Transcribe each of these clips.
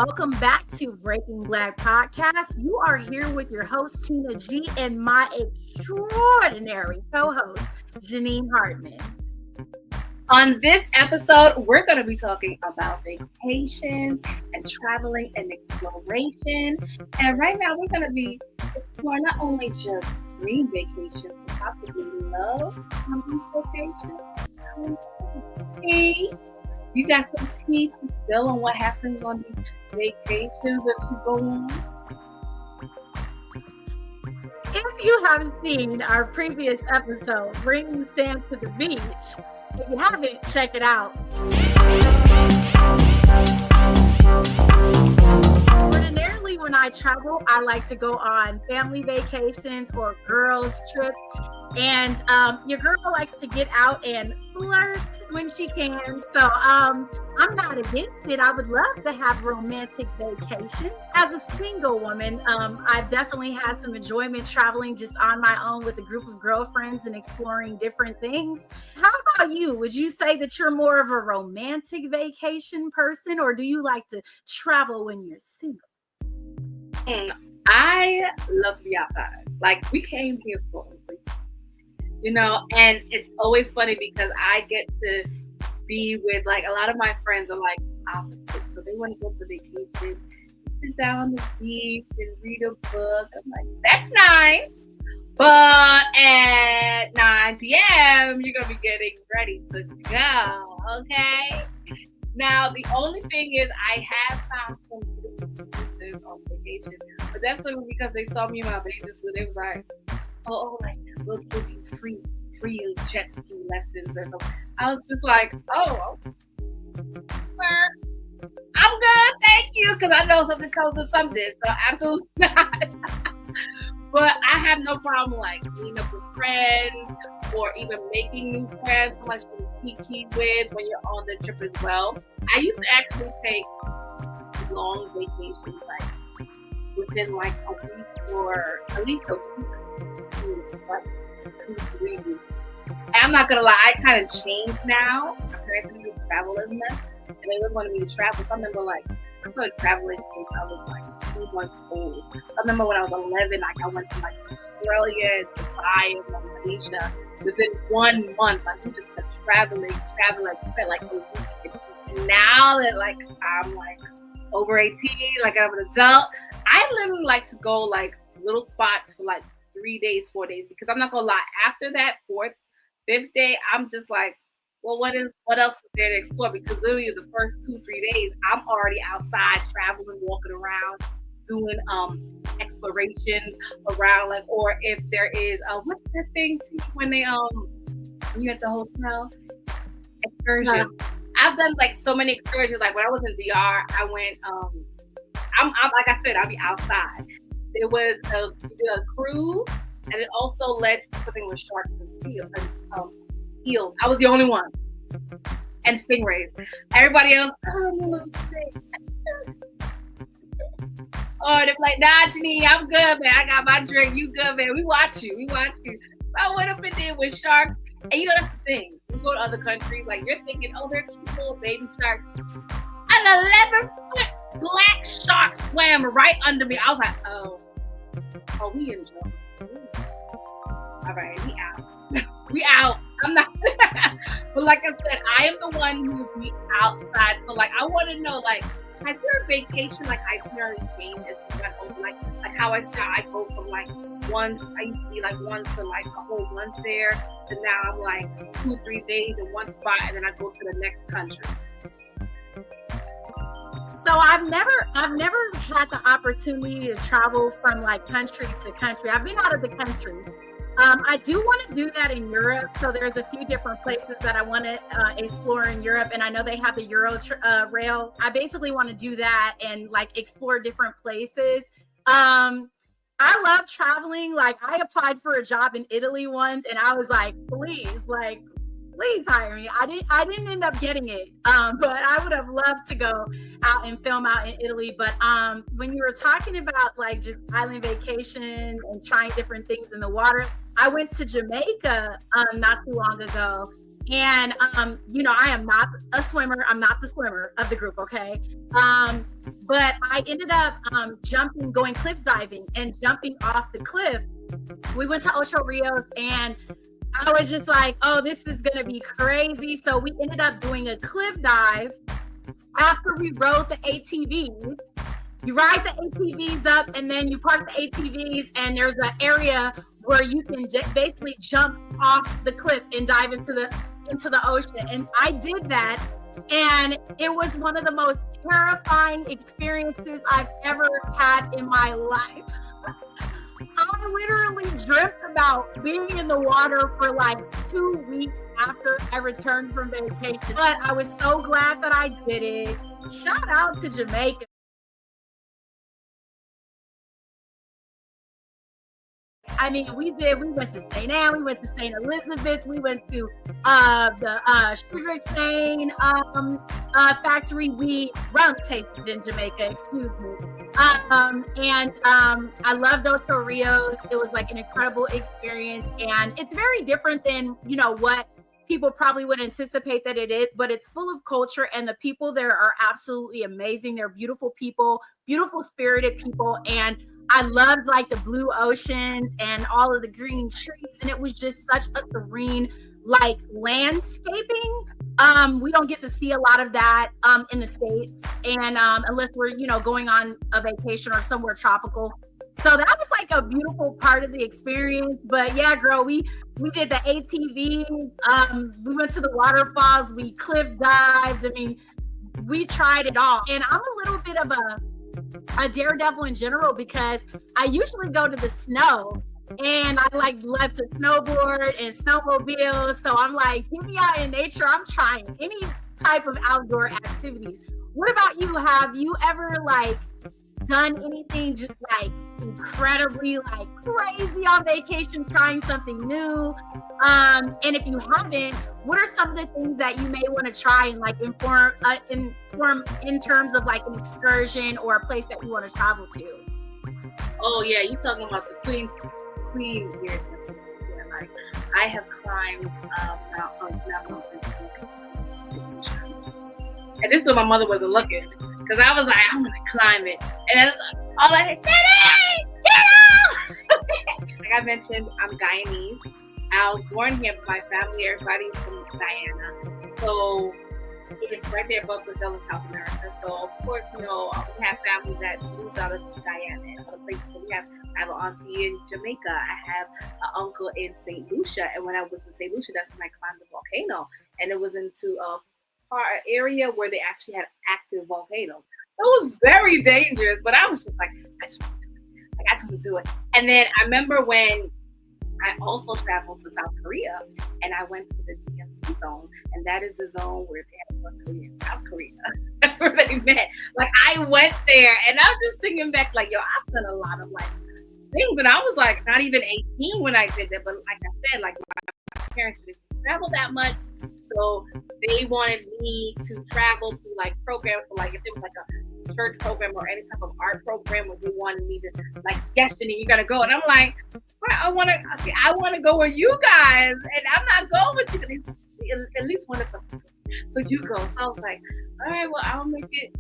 welcome back to Breaking Black Podcast. You are here with your host, Tina G, and my extraordinary co-host, Janine Hartmann. On this episode, we're going to be talking about vacations and traveling and exploration. And right now, we're going to be exploring not only just dream vacations, but possibly love on these vacations. Tea. You got some tea to spill on what happens on these vacations that you go on? If you have seen our previous episode, Bringing Sam to the Beach, if you haven't, check it out. Ordinarily, when I travel, I like to go on family vacations or girls' trips. And your girl likes to get out and flirt when she can. So I'm not against it. I would love to have a romantic vacation. As a single woman, I've definitely had some enjoyment traveling just on my own with a group of girlfriends and exploring different things. How about you? Would you say that you're more of a romantic vacation person, or do you like to travel when you're single? I love to be outside. Like, we came here for a reason. You know, and it's always funny because I get to be with, like, a lot of my friends are like opposites. So they want to go to vacation, sit down on the beach and read a book. I'm like, that's nice. But at 9 p.m., you're going to be getting ready to go, okay? Now, the only thing is I have found some beautiful sisters on vacation. But that's only because they saw me in my Vegas where they was like, oh, like, we'll give you free jet ski lessons or something. I was just like, oh, sir, I'm good, thank you, because I know something comes with something, so absolutely not. But I have no problem, like, meeting up with friends or even making new friends, like to kiki with when you're on the trip as well. I used to actually take long vacations, like, within, like, a week or at least a week. Like 2-3 weeks. And I'm not gonna lie, I kind of changed now. My parents didn't travel as much, and they always wanted me to travel. So I remember, like, I started traveling since I was like 2 months old. I remember when I was 11, like, I went to like Australia, Dubai, and Malaysia. Within 1 month, like, we just kept traveling. Spent like a week. And now that, like, I'm like over 18, like I'm an adult, I literally like to go like little spots for like 3 days, 4 days, because I'm not gonna lie, after that 4th, 5th day, I'm just like, well, what else is there to explore? Because literally the first 2-3 days, I'm already outside traveling, walking around, doing explorations around, like, or if there is what's the thing when they when you're at the hotel, excursions. I've done like so many excursions. Like when I was in DR, I went I'm like I said, I'll be outside. There was a cruise, and it also led to something with sharks and eels. I was the only one. And stingrays. Everybody else, oh, they're like, nah, Janine, I'm good, man. I got my drink. You good, man. We watch you. So I went up in there with sharks. And you know, that's the thing. You go to other countries, like, you're thinking, oh, they're cute little baby sharks. An 11-foot black shark swam right under me. I was like, oh, we in trouble. All right, we out. We out. I'm not. But like I said, I am the one who will be outside. So like, I want to know, like, has there a vacation, like, itinerary change as you went over? Like how I start, I go from like once, I used to be like once to like a whole month there, to now I'm like 2-3 days in one spot, and then I go to the next country. So I've never had the opportunity to travel from like country to country. I've been out of the country. I do want to do that in Europe. So there's a few different places that I want to explore in Europe. And I know they have the Euro rail. I basically want to do that and like explore different places. I love traveling. Like, I applied for a job in Italy once, and I was like, please hire me. I didn't end up getting it. But I would have loved to go out and film out in Italy. But when you were talking about like just island vacation and trying different things in the water, I went to Jamaica not too long ago. And, I am not a swimmer. I'm not the swimmer of the group. Okay. but I ended up going cliff diving and jumping off the cliff. We went to Ocho Rios, and I was just like, oh, this is going to be crazy. So we ended up doing a cliff dive after we rode the ATVs. You ride the ATVs up, and then you park the ATVs, and there's an area where you can basically jump off the cliff and dive into the ocean. And I did that, and it was one of the most terrifying experiences I've ever had in my life. I literally dreamt about being in the water for like 2 weeks after I returned from vacation. But I was so glad that I did it. Shout out to Jamaica. I mean, we went to St. Anne, we went to St. Elizabeth, we went to the sugar cane factory. We rum tasted in Jamaica, excuse me. I loved Ocho Rios. It was like an incredible experience, and it's very different than, you know, what people probably would anticipate that it is, but it's full of culture, and the people there are absolutely amazing. They're beautiful people, beautiful spirited people, and I loved like the blue oceans and all of the green trees, and it was just such a serene like landscaping. We don't get to see a lot of that in the States, and unless we're, you know, going on a vacation or somewhere tropical. So that was like a beautiful part of the experience. But yeah, girl, we did the ATVs, we went to the waterfalls, we cliff dived. I mean, we tried it all. And I'm a little bit of a daredevil in general, because I usually go to the snow, and I like love to snowboard and snowmobile. So I'm like, get me out in nature. I'm trying any type of outdoor activities. What about you? Have you ever like done anything just like incredibly like crazy on vacation, trying something new? And if you haven't, what are some of the things that you may want to try and like inform in terms of like an excursion or a place that you want to travel to? Oh yeah, you talking about the Queen here. Yeah, like I have climbed mountains, and this is when my mother wasn't looking, because I was like, I'm gonna climb it, and then all I heard, like I mentioned, I'm Guyanese. I was born here, but my family, everybody's from Guyana, so it's right there above Brazil in South America. So of course, you know, we have families that moved out of Guyana and other places. So I have an auntie in Jamaica. I have an uncle in St. Lucia, and when I was in St. Lucia, that's when I climbed the volcano, and it was into a area where they actually had active volcanoes. So it was very dangerous, but I was just like, I just want to do it. And then I remember when I also traveled to South Korea, and I went to the DMZ zone, and that is the zone where they have North Korea and South Korea. That's where they met. Like I went there, and I'm just thinking back, like, yo, I've done a lot of like things, and I was like not even 18 when I did that. But like I said, like my parents didn't travel that much, so they wanted me to travel to like programs. So like if it was like a church program or any type of art program where they wanted me to like, yes, Janine, you gotta go. And I'm like, well, I want to go with you guys, and I'm not going with you. At least one of us. So you go. So I was like, all right, well, I'll make it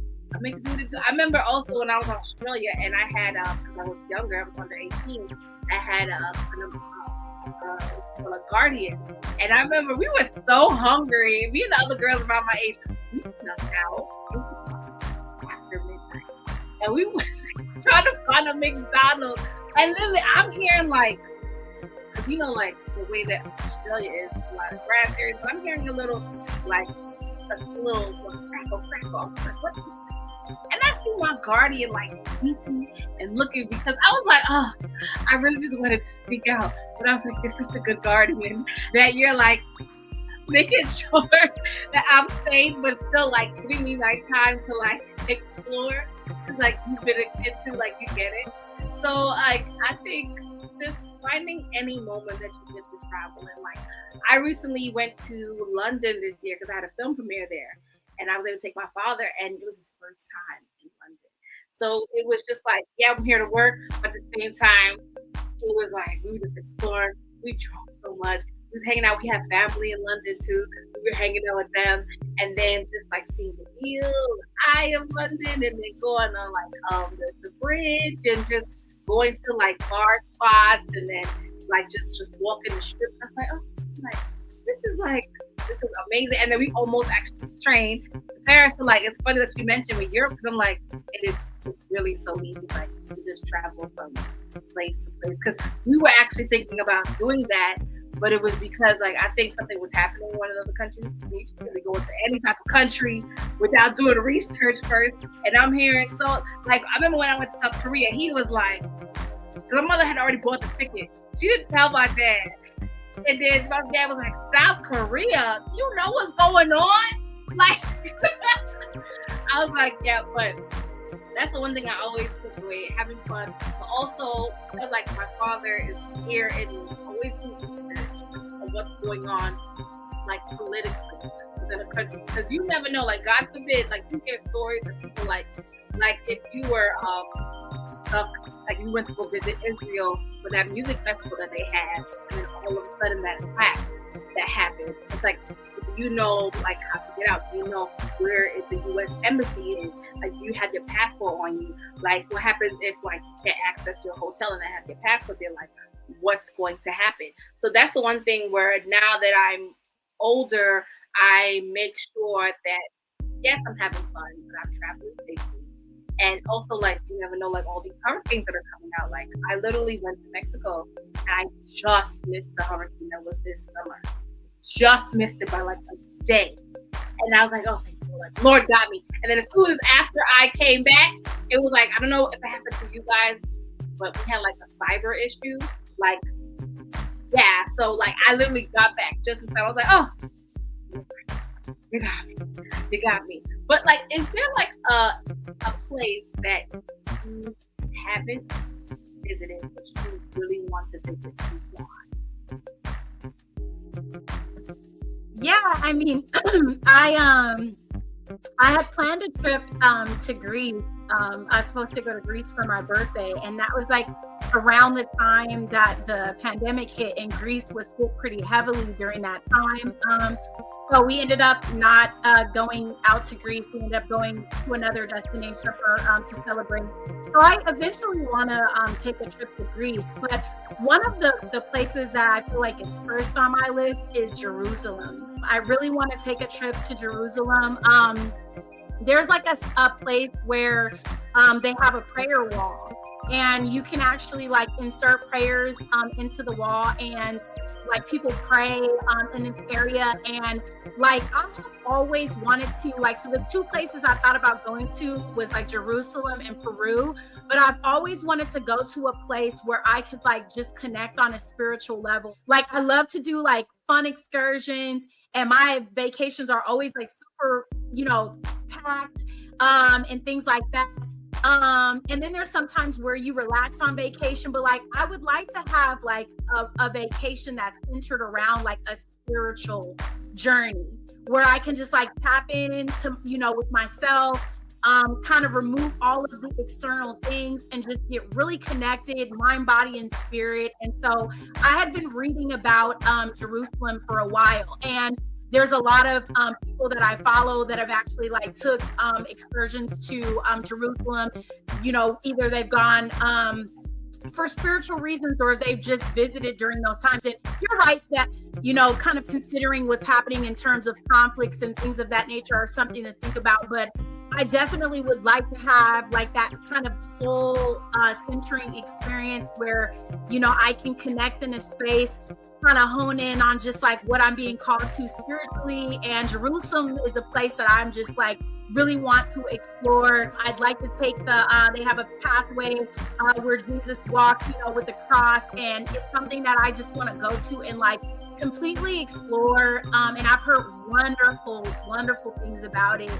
do this. I remember also when I was in Australia, and I had because I was younger, I was under 18. I had a guardian, and I remember we were so hungry. Me and the other girls around my age, we snuck out after midnight, and we were trying to find a McDonald's. And literally, I'm hearing like, cause you know, like the way that Australia is, a lot of grass areas. But I'm hearing a little, like a little crackle. What's this? And I see my guardian like sneaking and looking, because I was like, oh, I really just wanted to speak out. But I was like, you're such a good guardian that you're like making sure that I'm safe, but still like giving me like time to like explore. Cause like you've been a kid too, like you get it. So like I think just finding any moment that you get to travel. And like I recently went to London this year because I had a film premiere there, and I was able to take my father, and it was his first time in London. So it was just like, yeah, I'm here to work, but at the same time, it was like we were just exploring. We drove so much. We was hanging out. We had family in London too. We were hanging out with them, and then just like seeing the field, eye of London, and then going on like the bridge and just going to like bar spots and then like just walking the strip. I was like, oh, like this is amazing. And then we almost actually trained the parents. So like, it's funny that you mentioned with Europe because I'm like, it's really so easy, like to just travel from place to place. Because we were actually thinking about doing that, but it was because like I think something was happening in one of the other countries. We used to really go into any type of country without doing research first. And I'm hearing so like I remember when I went to South Korea, he was like, because my mother had already bought the ticket. She didn't tell my dad. And then my dad was like, South Korea? You know what's going on? Like, I was like, yeah, but that's the one thing I always took away, having fun. But also, because like my father is here and always doing research of what's going on, like politically within a country. Because you never know, like God forbid, like you hear stories of people like if you were like you went to go visit Israel for that music festival that they had, and then all of a sudden that attack that happened. It's like, do you know like how to get out? Do you know where the U.S. embassy is? Like, do you have your passport on you? Like, what happens if like you can't access your hotel and they have your passport there? Like, what's going to happen? So that's the one thing where now that I'm older, I make sure that yes, I'm having fun, but I'm traveling safely. And also, like, you never know, like, all these hurricanes that are coming out. Like, I literally went to Mexico, and I just missed the hurricane that was this summer. Just missed it by, like, a day. And I was like, oh, thank you, like, Lord got me. And then as soon as after I came back, it was like, I don't know if it happened to you guys, but we had, like, a cyber issue. Like, yeah. So, like, I literally got back just in time. I was like, oh, you got me. You got me. But like, is there like a place that you haven't visited but you really want to visit? Yeah, I mean, I had planned a trip to Greece. I was supposed to go to Greece for my birthday, and that was like around the time that the pandemic hit, and Greece was hit pretty heavily during that time. So we ended up not going out to Greece. We ended up going to another destination for to celebrate. So I eventually want to take a trip to Greece. But one of the places that I feel like is first on my list is Jerusalem. I really want to take a trip to Jerusalem. There's like a place where they have a prayer wall, and you can actually like insert prayers into the wall, and like people pray in this area. And like I have always wanted to like, so the two places I thought about going to was like Jerusalem and Peru, but I've always wanted to go to a place where I could like just connect on a spiritual level. Like I love to do like fun excursions, and my vacations are always like super, packed and things like that. And then there's sometimes where you relax on vacation, but like I would like to have like a vacation that's centered around like a spiritual journey where I can just like tap into, with myself, kind of remove all of the external things and just get really connected, mind, body, and spirit. And so I had been reading about Jerusalem for a while, and there's a lot of people that I follow that have actually like took excursions to Jerusalem. Either they've gone for spiritual reasons or they've just visited during those times. And you're right that, kind of considering what's happening in terms of conflicts and things of that nature are something to think about. But I definitely would like to have like that kind of soul centering experience where, I can connect in a space, kind of hone in on just like what I'm being called to spiritually. And Jerusalem is a place that I'm just like really want to explore. I'd like to take they have a pathway where Jesus walked, with the cross, and it's something that I just want to go to and like completely explore. And I've heard wonderful things about it.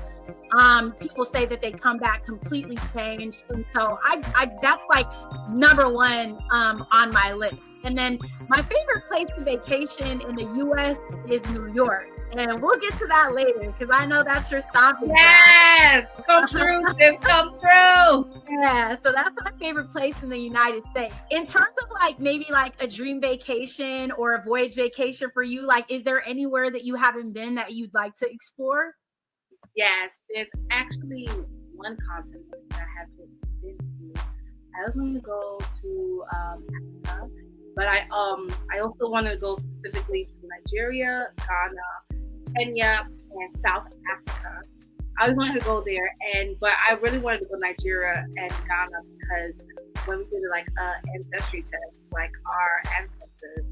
People say that they come back completely changed, and so I that's like number one on my list. And then my favorite place to vacation in the U.S. is New York. And we'll get to that later because I know that's your stomping ground. Yes, come through, sis, come through. Yeah, so that's my favorite place in the United States. In terms of like maybe like a dream vacation or a voyage vacation for you, like is there anywhere that you haven't been that you'd like to explore? Yes, there's actually one continent that I haven't been to. I also want to go to Africa, but I also want to go specifically to Nigeria, Ghana, Kenya, and South Africa. I always wanted to go there, and but I really wanted to go Nigeria and Ghana because when we did like ancestry test, like our ancestors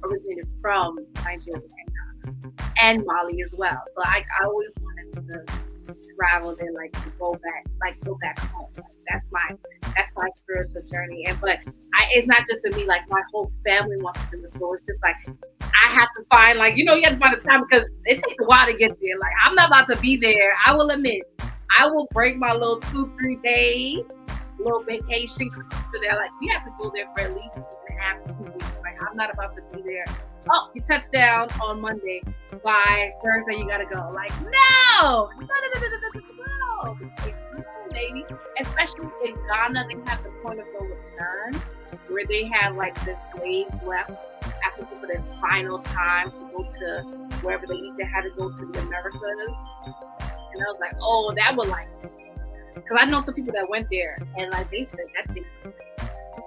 originated from Nigeria and Ghana and Mali as well. So I always wanted to travel there, like go back home. Like, that's my spiritual journey. And but it's not just for me. Like my whole family wants to do this, so it's just like I have to find like you have to find the time because it takes a while to get there. Like I'm not about to be there. I will admit, I will break my little 2-3 day little vacation. So they're like, you have to go there for at least 1.5-2 weeks. Like I'm not about to be there. Oh, you touch down on Monday. By Thursday, you gotta go. Like no, baby. Especially in Ghana, they have the point of no return, where they have like the slaves left after for their final time to go to wherever they either had to go to the Americas. And I was like, oh, that would like, because I know some people that went there and like they said that thing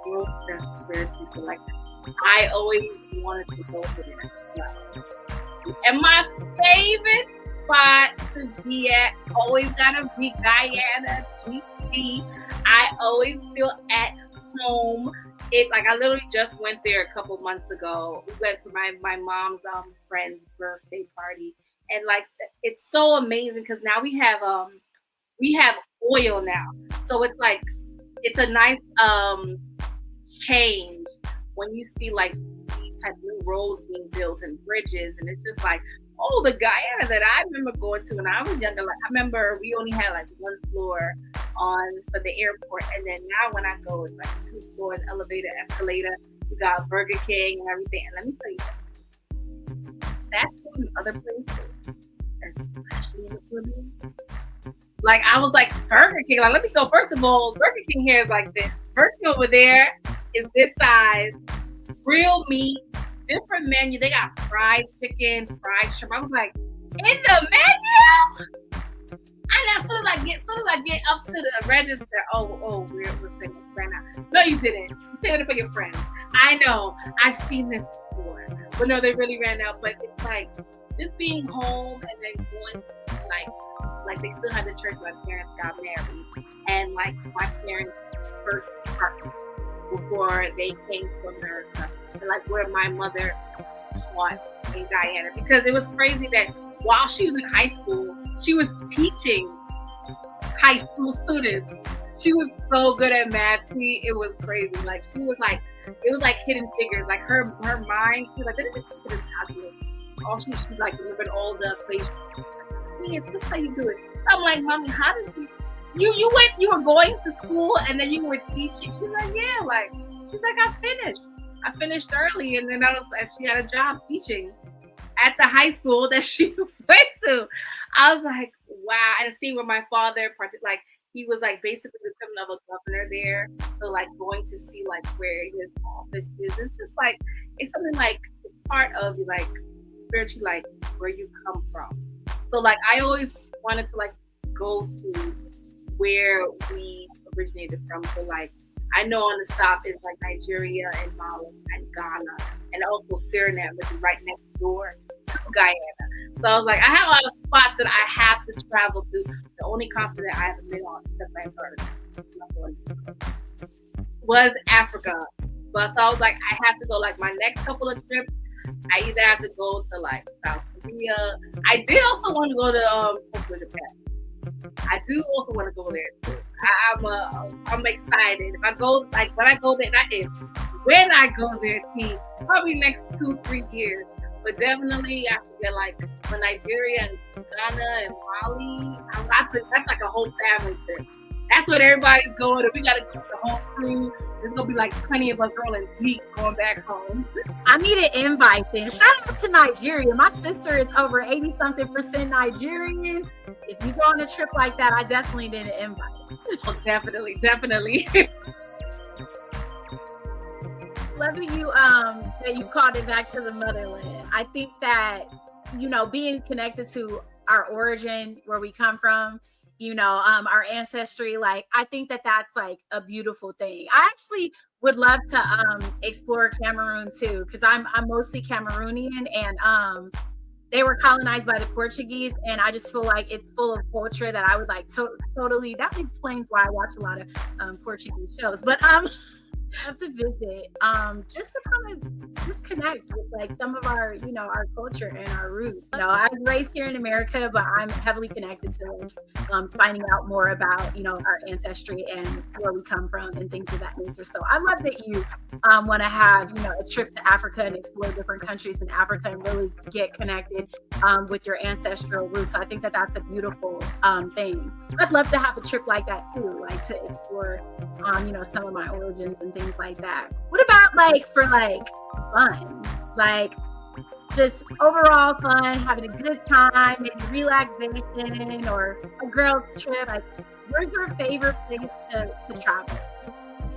growth and spiritually. So like, I always wanted to go to there. Like, and my favorite spot to be at always gotta be Guyana, GC. I always feel at home. It like I literally just went there a couple months ago. We went to my mom's friend's birthday party, and like it's so amazing because now we have oil now, so it's like it's a nice change when you see like these type of new roads being built and bridges, and it's just like, oh, the Guyana that I remember going to when I was younger. Like I remember we only had like one floor for the airport, and then now when I go, it's like 2 floors, elevator, escalator. We got Burger King and everything. And let me tell you, that's in other places, especially in the Caribbean. Like I was like Burger King. Like let me go. First of all, Burger King here is like this. Burger King over there is this size, real meat, different menu. They got fried chicken, fried shrimp. I was like, in the menu. And as soon as I get up to the register, we're saying right now. No, you didn't. You saved it for your friends. I know. I've seen this before. But no, they really ran out. But it's like just being home and then going like they still had the church where my parents got married. And like my parents' first partner before they came to America. And like where my mother taught in Guyana. Because it was crazy that while she was in high school, she was teaching high school students. She was so good at math. It was crazy. Like she was like, it was like hidden figures. Like her mind, she was like, this is calculus. All she's like remembered all the equations. Yes, this is how you do it. I'm like, Mommy, how did you were going to school and then you were teaching? She's like, yeah, like she's like, I finished early, and then she had a job teaching at the high school that she went to. I was like, wow. And see where my father, like, he was like basically the equivalent of a governor there. So like going to see like where his office is, it's just like, it's something like part of like spiritually like where you come from. So like I always wanted to like go to where we originated from. So like I know on the stop is like Nigeria and Mali and Ghana and also Suriname, which is right next door to Guyana. So I was like, I have a lot of spots that I have to travel to. The only continent I haven't been on except Antarctica was Africa. But so I was like, I have to go like my next couple of trips. I either have to go to like South Korea. I did also want to go to Japan. I do also want to go there too. I'm excited. If I go, like when I go there, not if, when I go there, probably next 2-3 years. But definitely I have to get like for Nigeria and Ghana and Mali. That's like a whole family trip. That's what everybody's going. We gotta go the whole crew. There's gonna be like plenty of us rolling deep going back home. I need an invite then. Shout out to Nigeria. My sister is over 80-something% Nigerian. If you go on a trip like that, I definitely need an invite. Oh, definitely. Love that you called it back to the motherland. I think that, being connected to our origin, where we come from, our ancestry. Like, I think that that's like a beautiful thing. I actually would love to explore Cameroon too, because I'm mostly Cameroonian, and they were colonized by the Portuguese, and I just feel like it's full of culture that I would like totally. That explains why I watch a lot of Portuguese shows. But have to visit, just to kind of just connect with like some of our, our culture and our roots. I was raised here in America, but I'm heavily connected to like finding out more about, our ancestry and where we come from and things of that nature. So I love that you want to have, a trip to Africa and explore different countries in Africa and really get connected with your ancestral roots. So I think that that's a beautiful thing. I'd love to have a trip like that too, like to explore, some of my origins and things like that. What about like for like fun, like just overall fun, having a good time, maybe relaxation or a girl's trip? Like, where's your favorite place to travel?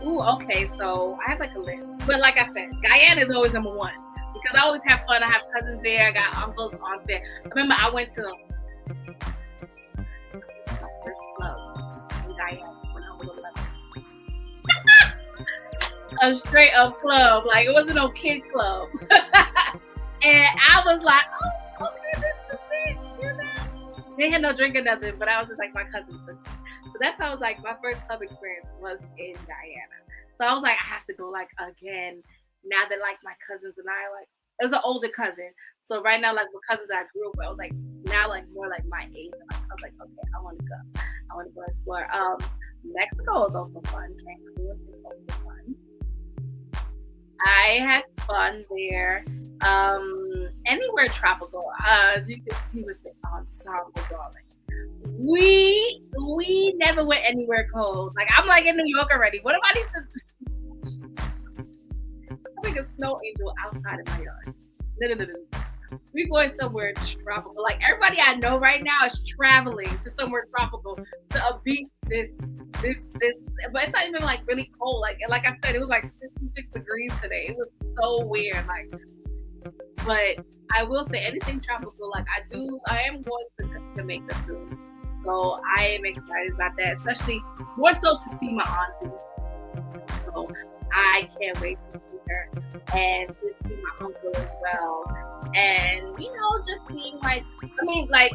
Ooh, okay, so I have like a list, but like I said, Guyana is always number one because I always have fun. I have cousins there, I got uncles, aunts there. I remember I went to my first club in Guyana when I was 11. A straight up club, like it wasn't no kid club. And I was like, oh, okay, this is it, They had no drink or nothing, but I was just like my cousins. So that's how I was like, my first club experience was in Guyana. So I was like, I have to go like again, now that like my cousins and I like, it was an older cousin. So right now, like the cousins I grew up with, I was like, now like more like my age. I was like, okay, I want to go explore. Mexico is also fun. Cancun is also fun. I had fun there. Anywhere tropical. As you can see with the ensemble, darling. We never went anywhere cold. Like I'm like in New York already. What if I need to? I'm like a snow angel outside of my yard. No. We're going somewhere tropical. Like everybody I know right now is traveling to somewhere tropical to beat this. But it's not even like really cold. Like I said, it was like 66 degrees today. It was so weird. Like, but I will say anything tropical. Like I am going to make the food. So I am excited about that, especially more so to see my auntie. So I can't wait to see her and to see my uncle as well. And just seeing like, I mean, like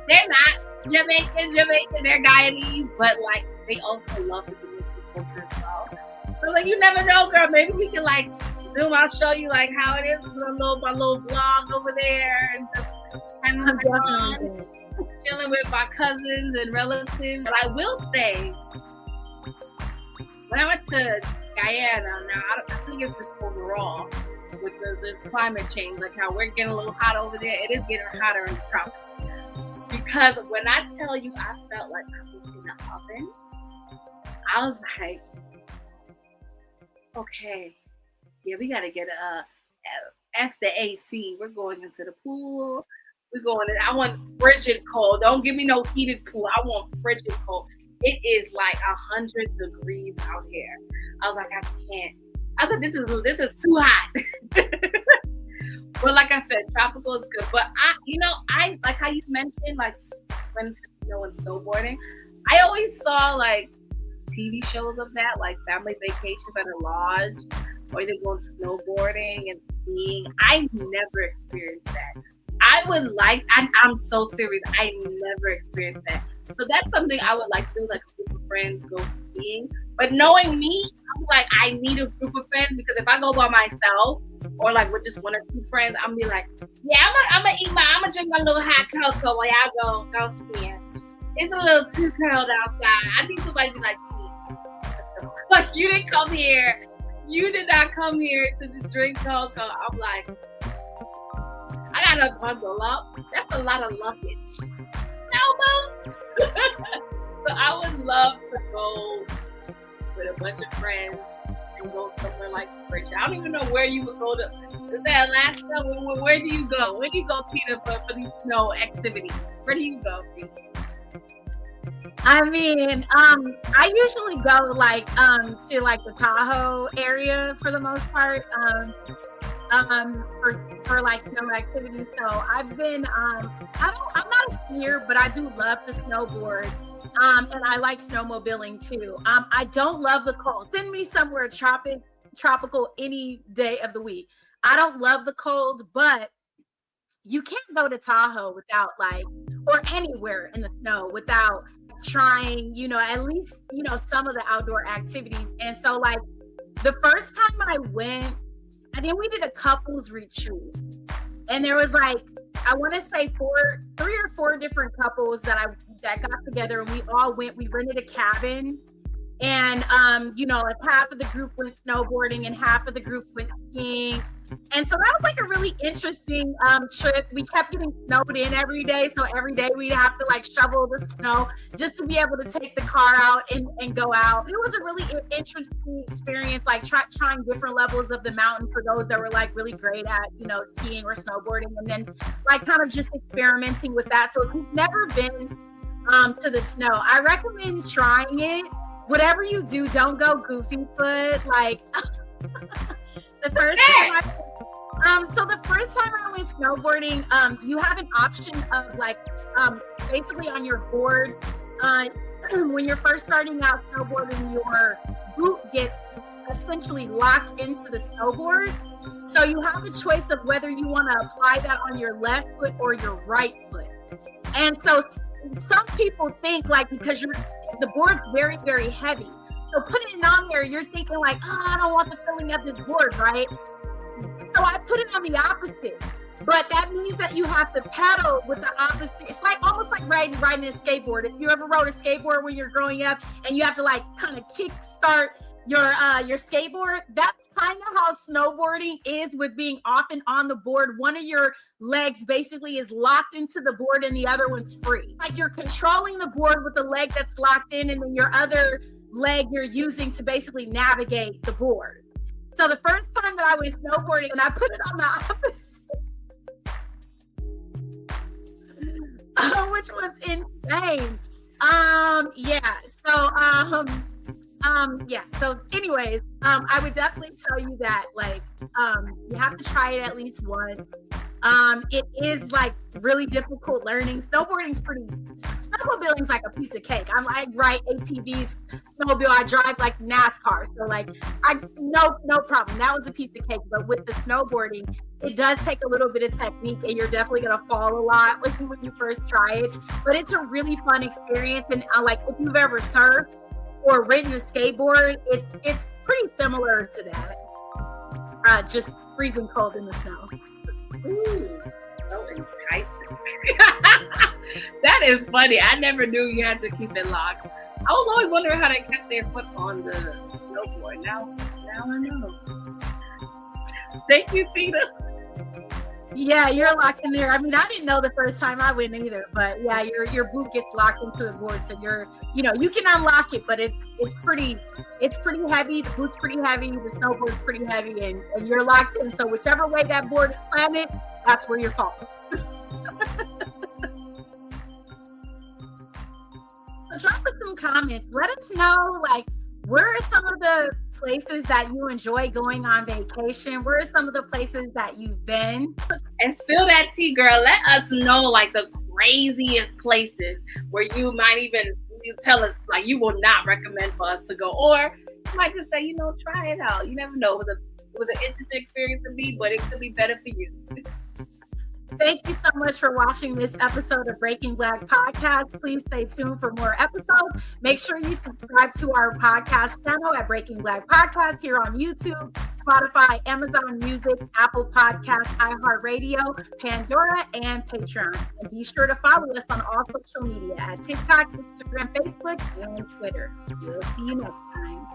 they're not Jamaican, they're Guyanese, but like they also love the Dominican culture as well. So like you never know, girl. Maybe we can like Zoom. I'll show you like how it is with my little vlog over there and just having fun, chilling with my cousins and relatives. But I will say, when I went to Guyana, now I think it's just overall with this climate change, like how we're getting a little hot over there. It is getting hotter in the tropics. Because when I tell you, I felt like I was in the oven. I was like, okay, yeah, we gotta get F the AC. We're going into the pool. I want frigid cold. Don't give me no heated pool. I want frigid cold. It is like 100 degrees out here. I was like, I can't. I thought this is too hot. But like I said, tropical is good. But I like how you mentioned like when and snowboarding. I always saw like TV shows of that, like family vacations at a lodge, or either going snowboarding and skiing. I never experienced that. I would like, I'm so serious, I never experienced that. So that's something I would like to do, like a group of friends go skiing. But knowing me, I'm like, I need a group of friends because if I go by myself or like with just one or two friends, I'm be like, yeah, I'm gonna drink my little hot cocoa while y'all go skiing. It's a little too cold outside. I need somebody to be like, like you didn't come here. You did not come here to just drink cocoa. I'm like, I gotta bundle up. That's a lot of luggage. No, so I would love to go with a bunch of friends and go somewhere like French. I don't even know where you would go to. Is that Alaska? Where do you go? Where do you go, Tina, for these snow activities? Where do you go, Tina? I mean, I usually go like to like the Tahoe area for the most part. for like snow activities. So I've been I'm not a skier, but I do love to snowboard. And I like snowmobiling too. I don't love the cold. Send me somewhere tropical any day of the week. I don't love the cold, but you can't go to Tahoe without or anywhere in the snow without trying, at least, some of the outdoor activities. And so like the first time I went, and then we did a couples retreat, and there was like, I want to say 3 or 4 different couples that got together, and we all went. We rented a cabin, and like half of the group went snowboarding and half of the group went skiing. And so that was like a really interesting trip. We kept getting snowed in every day. So every day we'd have to like shovel the snow just to be able to take the car out and go out. It was a really interesting experience, like trying different levels of the mountain for those that were like really great at, skiing or snowboarding. And then like kind of just experimenting with that. So if you've never been to the snow, I recommend trying it. Whatever you do, don't go goofy foot. Like the first time I went snowboarding, you have an option of like basically on your board, when you're first starting out snowboarding, your boot gets essentially locked into the snowboard. So you have a choice of whether you want to apply that on your left foot or your right foot. And so some people think like, because the board's very, very heavy, so putting it on there, you're thinking like, I don't want the feeling of this board, right? So I put it on the opposite, but that means that you have to pedal with the opposite. It's like almost like riding a skateboard. If you ever rode a skateboard when you're growing up and you have to like kind of kick start your skateboard, that's kind of how snowboarding is with being off and on the board. One of your legs basically is locked into the board and the other one's free. Like you're controlling the board with the leg that's locked in, and then your other leg you're using to basically navigate the board. So the first time that I went snowboarding, and I put it on the opposite, which was insane. So anyways, I would definitely tell you that like you have to try it at least once. It is like really difficult learning. Snowmobiling's like a piece of cake. I ride ATVs, snowmobile. I drive like NASCAR. So like, no problem. That was a piece of cake. But with the snowboarding, it does take a little bit of technique, and you're definitely going to fall a lot when you first try it. But it's a really fun experience. And like, if you've ever surfed or ridden a skateboard, it's pretty similar to that. Just freezing cold in the snow. Ooh, so enticing. That is funny. I never knew you had to keep it locked. I was always wondering how they kept their foot on the snowboard. Now I know. Thank you, Tina. Yeah, you're locked in there. I mean, I didn't know the first time I went either, but yeah, your boot gets locked into the board, so you can unlock it, but it's pretty heavy. The boot's pretty heavy, the snowboard's pretty heavy, and you're locked in. So whichever way that board is planted, that's where you're falling. So drop us some comments. Let us know, like, where are some of the places that you enjoy going on vacation? Where are some of the places that you've been? And spill that tea, girl. Let us know like the craziest places where you might even tell us like you will not recommend for us to go, or you might just say, try it out. You never know. It was an interesting experience for me, but it could be better for you. Thank you so much for watching this episode of Breaking Black Podcast. Please stay tuned for more episodes. Make sure you subscribe to our podcast channel at Breaking Black Podcast here on YouTube, Spotify, Amazon Music, Apple Podcasts, iHeartRadio, Pandora, and Patreon. And be sure to follow us on all social media at TikTok, Instagram, Facebook, and Twitter. We'll see you next time.